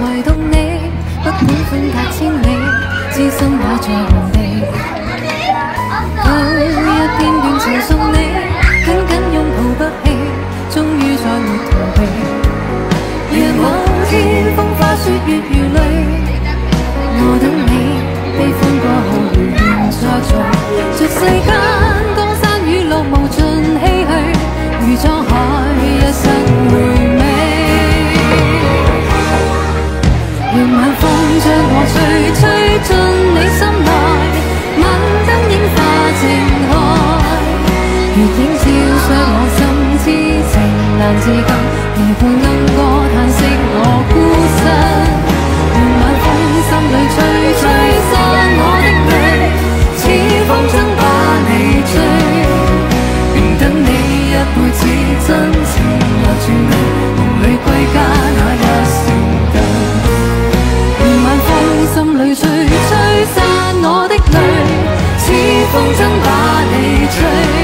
唯獨你，不管分隔千里，知心也在原地。舊日片段曾送你，緊緊擁抱不棄，終於再沒逃避。若某天風花雪月如淚，我等你，悲歡過後如願再聚。俗世間江山雨落無盡唏噓，如滄海一生回味。讓晚風將我吹，吹進你心內，晚燈映化情開，月影照亮我心，痴情難自禁，夜半暗歌嘆息我孤身。讓晚風心裏吹，吹散我的淚，似風箏把你追，願等你一輩子真情留住你，夢裏歸家那一瞬間。心裏吹，吹散我的淚，似風箏把你吹。